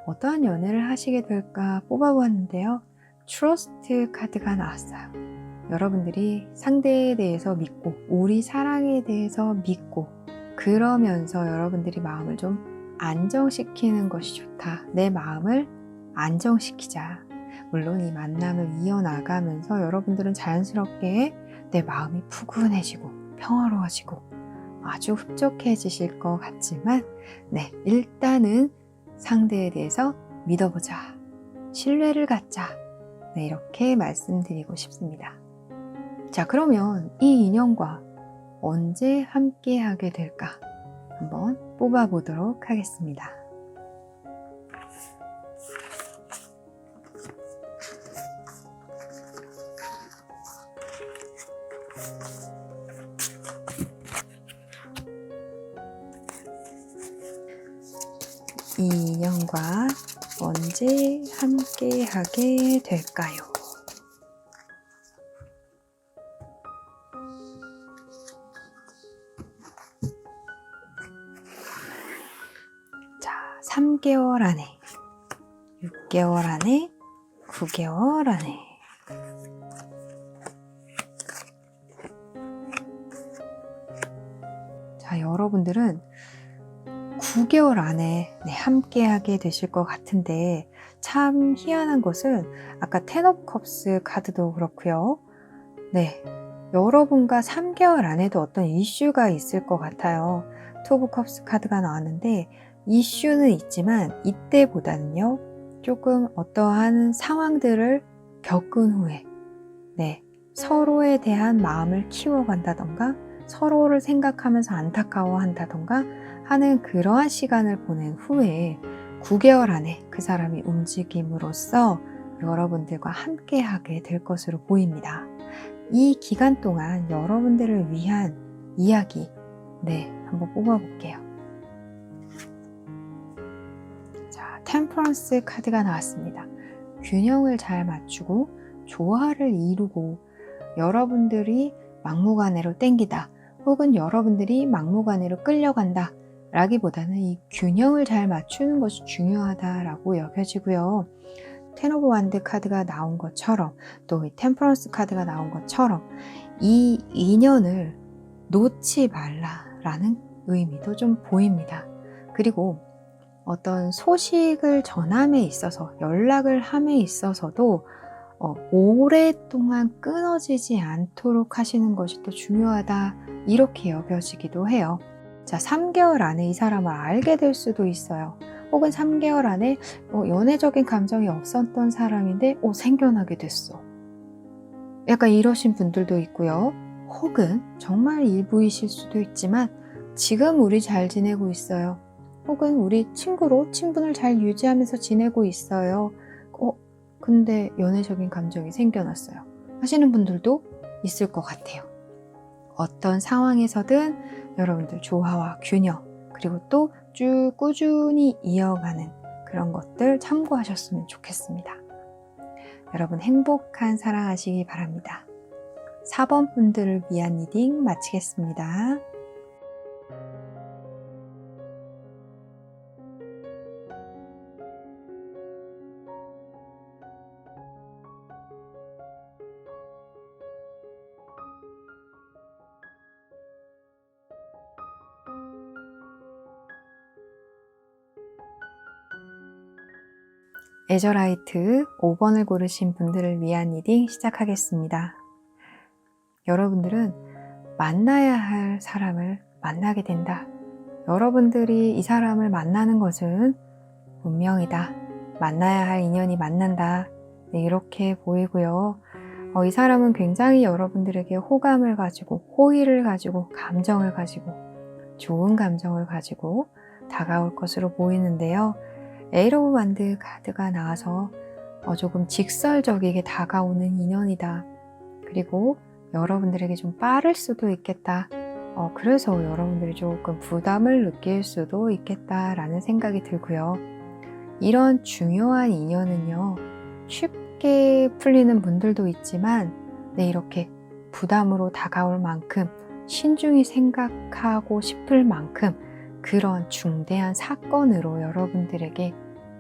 어떠한 연애를 하시게 될까 뽑아보았는데요. 트러스트 카드가 나왔어요. 여러분들이 상대에 대해서 믿고 우리 사랑에 대해서 믿고 그러면서 여러분들이 마음을 좀 안정시키는 것이 좋다. 내 마음을 안정시키자. 물론 이 만남을 이어나가면서 여러분들은 자연스럽게 내 마음이 푸근해지고 평화로워지고 아주 흡족해지실 것 같지만 네, 일단은 상대에 대해서 믿어보자. 신뢰를 갖자. 네, 이렇게 말씀드리고 싶습니다. 자, 그러면 이 인연과 언제 함께 하게 될까? 한번 뽑아보도록 하겠습니다. 이 인연과 언제 함께 하게 될까요? 자, 3개월 안에, 6개월 안에, 9개월 안에. 자, 여러분들은 9개월 안에 함께하게 되실 것 같은데 참 희한한 것은 아까 10 of Cups 카드도 그렇고요. 네, 여러분과 3개월 안에도 어떤 이슈가 있을 것 같아요. 2 of Cups 카드가 나왔는데 이슈는 있지만 이때보다는요. 조금 어떠한 상황들을 겪은 후에 서로에 대한 마음을 키워간다던가 서로를 생각하면서 안타까워한다던가 하는 그러한 시간을 보낸 후에 9개월 안에 그 사람이 움직임으로써 여러분들과 함께 하게 될 것으로 보입니다. 이 기간 동안 여러분들을 위한 이야기 한번 뽑아볼게요. 템퍼런스 카드가 나왔습니다. 균형을 잘 맞추고 조화를 이루고 여러분들이 막무가내로 땡기다 혹은 여러분들이 막무가내로 끌려간다 라기보다는 이 균형을 잘 맞추는 것이 중요하다라고 여겨지고요. 텐 오브 완드 카드가 나온 것처럼 또 이 템퍼런스 카드가 나온 것처럼 이 인연을 놓지 말라라는 의미도 좀 보입니다. 그리고 어떤 소식을 전함에 있어서 연락을 함에 있어서도 오랫동안 끊어지지 않도록 하시는 것이 또 중요하다 이렇게 여겨지기도 해요. 자, 3개월 안에 이 사람을 알게 될 수도 있어요. 혹은 3개월 안에 연애적인 감정이 없었던 사람인데 생겨나게 됐어. 약간 이러신 분들도 있고요. 혹은 정말 일부이실 수도 있지만 지금 우리 잘 지내고 있어요. 혹은 우리 친구로 친분을 잘 유지하면서 지내고 있어요. 근데 연애적인 감정이 생겨났어요. 하시는 분들도 있을 것 같아요. 어떤 상황에서든 여러분들 조화와 균형 그리고 또 쭉 꾸준히 이어가는 그런 것들 참고하셨으면 좋겠습니다. 여러분 행복한 사랑하시기 바랍니다. 4번 분들을 위한 리딩 마치겠습니다. 에저라이트 5번을 고르신 분들을 위한 리딩 시작하겠습니다. 여러분들은 만나야 할 사람을 만나게 된다. 여러분들이 이 사람을 만나는 것은 운명이다. 만나야 할 인연이 만난다. 네, 이렇게 보이고요. 이 사람은 굉장히 여러분들에게 호감을 가지고 호의를 가지고 감정을 가지고 좋은 감정을 가지고 다가올 것으로 보이는데요. 에잇 오브 완드 카드가 나와서 조금 직설적이게 다가오는 인연이다. 그리고 여러분들에게 좀 빠를 수도 있겠다. 그래서 여러분들이 조금 부담을 느낄 수도 있겠다라는 생각이 들고요. 이런 중요한 인연은요, 쉽게 풀리는 분들도 있지만, 네, 이렇게 부담으로 다가올 만큼 신중히 생각하고 싶을 만큼 그런 중대한 사건으로 여러분들에게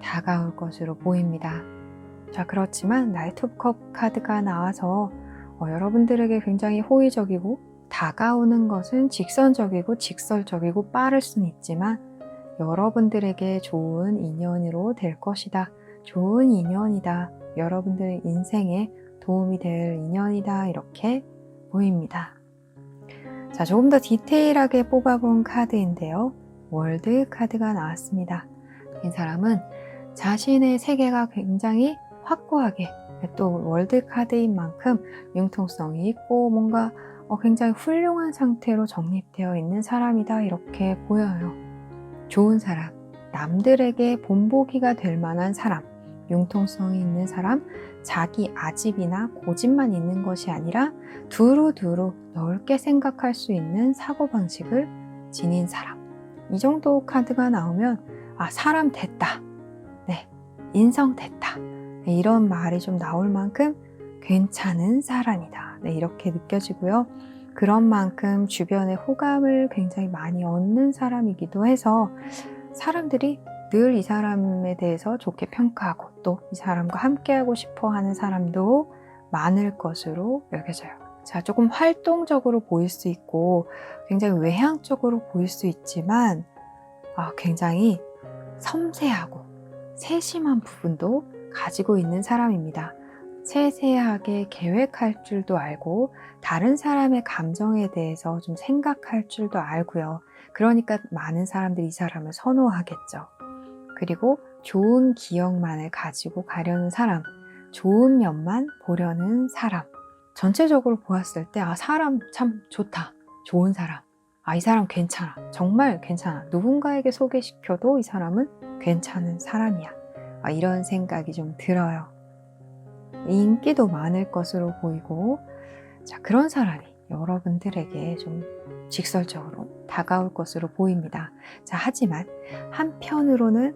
다가올 것으로 보입니다. 자, 그렇지만 나이트 오브 컵 카드가 나와서 여러분들에게 굉장히 호의적이고 다가오는 것은 직선적이고 직설적이고 빠를 수는 있지만 여러분들에게 좋은 인연으로 될 것이다. 좋은 인연이다. 여러분들 인생에 도움이 될 인연이다. 이렇게 보입니다. 자, 조금 더 디테일하게 뽑아본 카드인데요. 월드 카드가 나왔습니다. 이 사람은 자신의 세계가 굉장히 확고하게 또 월드 카드인 만큼 융통성이 있고 뭔가 굉장히 훌륭한 상태로 정립되어 있는 사람이다 이렇게 보여요. 좋은 사람, 남들에게 본보기가 될 만한 사람, 융통성이 있는 사람, 자기 아집이나 고집만 있는 것이 아니라 두루두루 넓게 생각할 수 있는 사고방식을 지닌 사람. 이 정도 카드가 나오면 사람 됐다. 네, 인성 됐다. 네, 이런 말이 좀 나올 만큼 괜찮은 사람이다. 네, 이렇게 느껴지고요. 그런 만큼 주변의 호감을 굉장히 많이 얻는 사람이기도 해서 사람들이 늘 이 사람에 대해서 좋게 평가하고 또 이 사람과 함께하고 싶어 하는 사람도 많을 것으로 여겨져요. 자, 조금 활동적으로 보일 수 있고 굉장히 외향적으로 보일 수 있지만 굉장히 섬세하고 세심한 부분도 가지고 있는 사람입니다. 세세하게 계획할 줄도 알고 다른 사람의 감정에 대해서 좀 생각할 줄도 알고요. 그러니까 많은 사람들이 이 사람을 선호하겠죠. 그리고 좋은 기억만을 가지고 가려는 사람, 좋은 면만 보려는 사람. 전체적으로 보았을 때 사람 참 좋다. 좋은 사람. 이 사람 괜찮아. 정말 괜찮아. 누군가에게 소개시켜도 이 사람은 괜찮은 사람이야. 이런 생각이 좀 들어요. 인기도 많을 것으로 보이고, 자, 그런 사람이 여러분들에게 좀 직설적으로 다가올 것으로 보입니다. 자, 하지만 한편으로는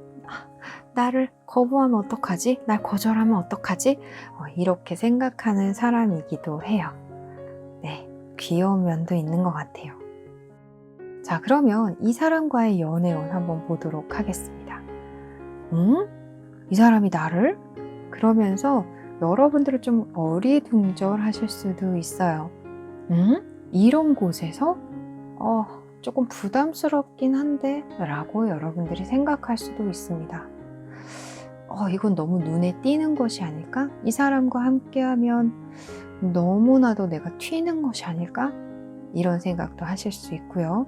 나를 거부하면 어떡하지? 날 거절하면 어떡하지? 이렇게 생각하는 사람이기도 해요. 네, 귀여운 면도 있는 것 같아요. 자, 그러면 이 사람과의 연애운 한번 보도록 하겠습니다. 이 사람이 나를? 그러면서 여러분들은 좀 어리둥절하실 수도 있어요. 이런 곳에서 조금 부담스럽긴 한데 라고 여러분들이 생각할 수도 있습니다. 이건 너무 눈에 띄는 것이 아닐까? 이 사람과 함께하면 너무나도 내가 튀는 것이 아닐까? 이런 생각도 하실 수 있고요.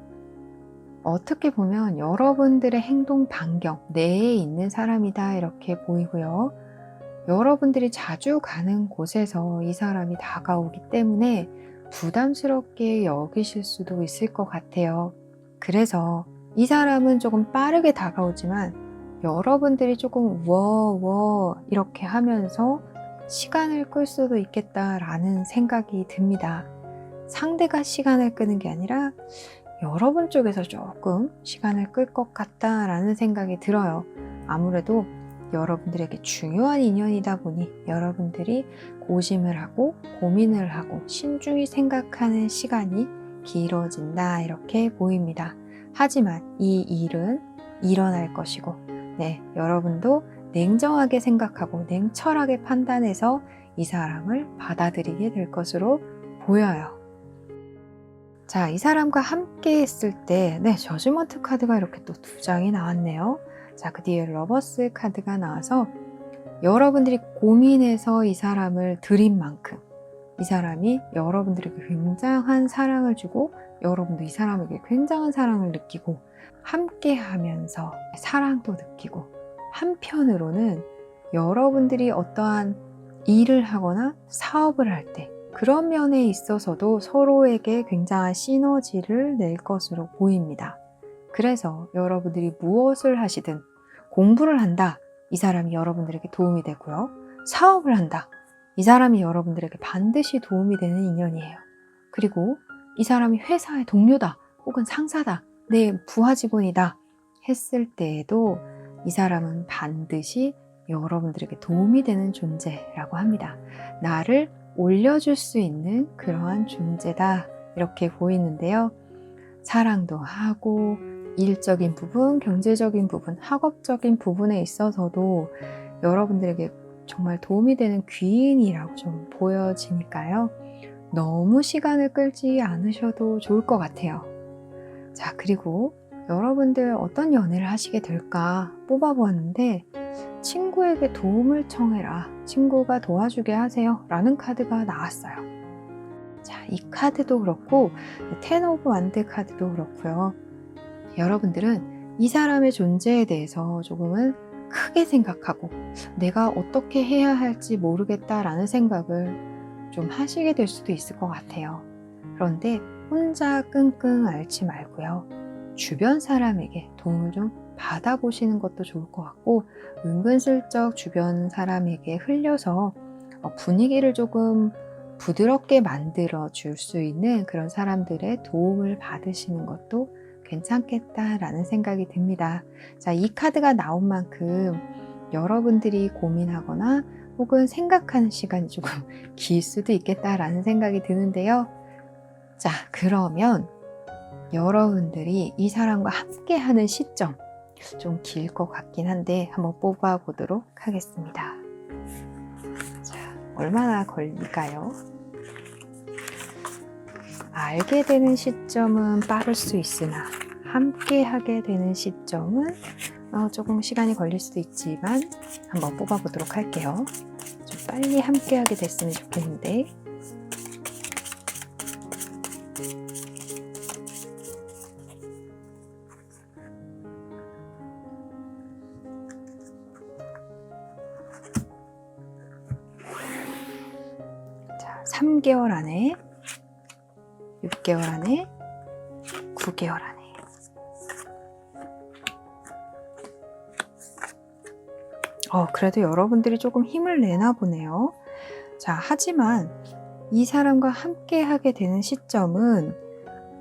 어떻게 보면 여러분들의 행동 반경 내에 있는 사람이다 이렇게 보이고요. 여러분들이 자주 가는 곳에서 이 사람이 다가오기 때문에 부담스럽게 여기실 수도 있을 것 같아요. 그래서 이 사람은 조금 빠르게 다가오지만 여러분들이 조금 이렇게 하면서 시간을 끌 수도 있겠다라는 생각이 듭니다. 상대가 시간을 끄는 게 아니라 여러분 쪽에서 조금 시간을 끌 것 같다라는 생각이 들어요. 아무래도 여러분들에게 중요한 인연이다 보니 여러분들이 고심을 하고 고민을 하고 신중히 생각하는 시간이 길어진다 이렇게 보입니다. 하지만 이 일은 일어날 것이고 여러분도 냉정하게 생각하고 냉철하게 판단해서 이 사람을 받아들이게 될 것으로 보여요. 자, 이 사람과 함께 했을 때 저지먼트 카드가 이렇게 또 2장이 나왔네요. 자, 그 뒤에 러버스 카드가 나와서 여러분들이 고민해서 이 사람을 드린 만큼 이 사람이 여러분들에게 굉장한 사랑을 주고 여러분도 이 사람에게 굉장한 사랑을 느끼고 함께 하면서 사랑도 느끼고 한편으로는 여러분들이 어떠한 일을 하거나 사업을 할 때 그런 면에 있어서도 서로에게 굉장한 시너지를 낼 것으로 보입니다. 그래서 여러분들이 무엇을 하시든 공부를 한다. 이 사람이 여러분들에게 도움이 되고요. 사업을 한다. 이 사람이 여러분들에게 반드시 도움이 되는 인연이에요. 그리고 이 사람이 회사의 동료다. 혹은 상사다. 내 부하 직원이다. 했을 때에도 이 사람은 반드시 여러분들에게 도움이 되는 존재라고 합니다. 나를 올려줄 수 있는 그러한 존재다 이렇게 보이는데요. 사랑도 하고 일적인 부분, 경제적인 부분, 학업적인 부분에 있어서도 여러분들에게 정말 도움이 되는 귀인이라고 좀 보여지니까요. 너무 시간을 끌지 않으셔도 좋을 것 같아요. 자, 그리고 여러분들 어떤 연애를 하시게 될까 뽑아보았는데 친구에게 도움을 청해라. 친구가 도와주게 하세요. 라는 카드가 나왔어요. 자, 이 카드도 그렇고 텐 오브 완드 카드도 그렇고요. 여러분들은 이 사람의 존재에 대해서 조금은 크게 생각하고 내가 어떻게 해야 할지 모르겠다라는 생각을 좀 하시게 될 수도 있을 것 같아요. 그런데 혼자 끙끙 앓지 말고요. 주변 사람에게 도움을 좀 받아보시는 것도 좋을 것 같고 은근슬쩍 주변 사람에게 흘려서 분위기를 조금 부드럽게 만들어 줄 수 있는 그런 사람들의 도움을 받으시는 것도 괜찮겠다라는 생각이 듭니다. 자, 이 카드가 나온 만큼 여러분들이 고민하거나 혹은 생각하는 시간이 조금 길 수도 있겠다라는 생각이 드는데요. 자, 그러면 여러분들이 이 사람과 함께 하는 시점 좀 길 것 같긴 한데 한번 뽑아 보도록 하겠습니다. 자, 얼마나 걸릴까요? 알게 되는 시점은 빠를 수 있으나 함께 하게 되는 시점은 조금 시간이 걸릴 수도 있지만 한번 뽑아 보도록 할게요. 좀 빨리 함께 하게 됐으면 좋겠는데. 자, 3개월 안에 6개월 안에 9개월 안에 그래도 여러분들이 조금 힘을 내나 보네요. 자, 하지만 이 사람과 함께 하게 되는 시점은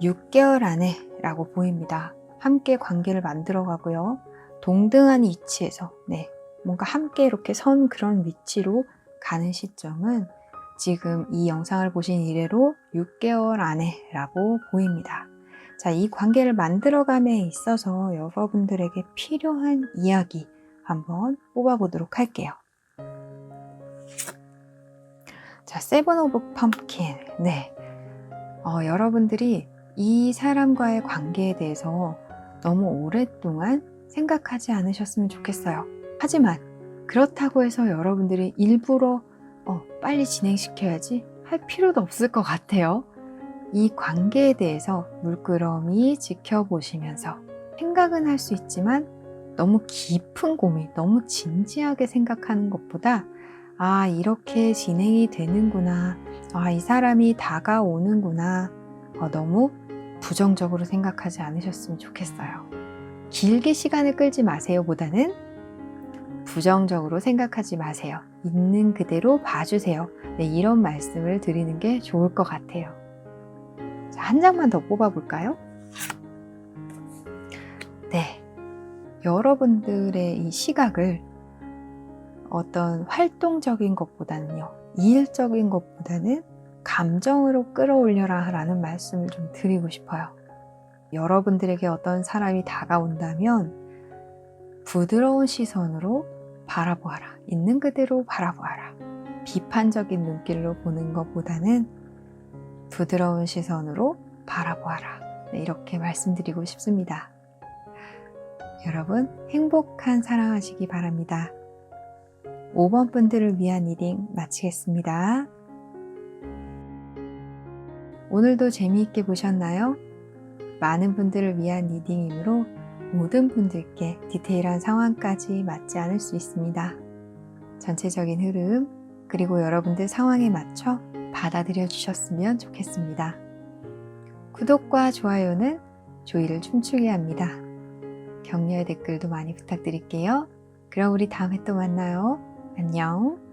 6개월 안에 라고 보입니다. 함께 관계를 만들어 가고요. 동등한 위치에서 뭔가 함께 이렇게 선 그런 위치로 가는 시점은 지금 이 영상을 보신 이래로 6개월 안에라고 보입니다. 자, 이 관계를 만들어감에 있어서 여러분들에게 필요한 이야기 한번 뽑아보도록 할게요. 자, 세븐 오브 펌킨. 네. 여러분들이 이 사람과의 관계에 대해서 너무 오랫동안 생각하지 않으셨으면 좋겠어요. 하지만 그렇다고 해서 여러분들이 일부러 빨리 진행시켜야지 할 필요도 없을 것 같아요. 이 관계에 대해서 물끄러미 지켜보시면서 생각은 할 수 있지만 너무 깊은 고민, 너무 진지하게 생각하는 것보다 이렇게 진행이 되는구나. 이 사람이 다가오는구나. 너무 부정적으로 생각하지 않으셨으면 좋겠어요. 길게 시간을 끌지 마세요 보다는 부정적으로 생각하지 마세요. 있는 그대로 봐주세요. 네, 이런 말씀을 드리는 게 좋을 것 같아요. 자, 한 장만 더 뽑아볼까요? 네, 여러분들의 이 시각을 어떤 활동적인 것보다는요, 이일적인 것보다는 감정으로 끌어올려라 라는 말씀을 좀 드리고 싶어요. 여러분들에게 어떤 사람이 다가온다면 부드러운 시선으로 바라보아라. 있는 그대로 바라보아라. 비판적인 눈길로 보는 것보다는 부드러운 시선으로 바라보아라. 네, 이렇게 말씀드리고 싶습니다. 여러분 행복한 사랑하시기 바랍니다. 5번 분들을 위한 리딩 마치겠습니다. 오늘도 재미있게 보셨나요? 많은 분들을 위한 리딩이므로 모든 분들께 디테일한 상황까지 맞지 않을 수 있습니다. 전체적인 흐름, 그리고 여러분들 상황에 맞춰 받아들여 주셨으면 좋겠습니다. 구독과 좋아요는 조이를 춤추게 합니다. 격려의 댓글도 많이 부탁드릴게요. 그럼 우리 다음에 또 만나요. 안녕.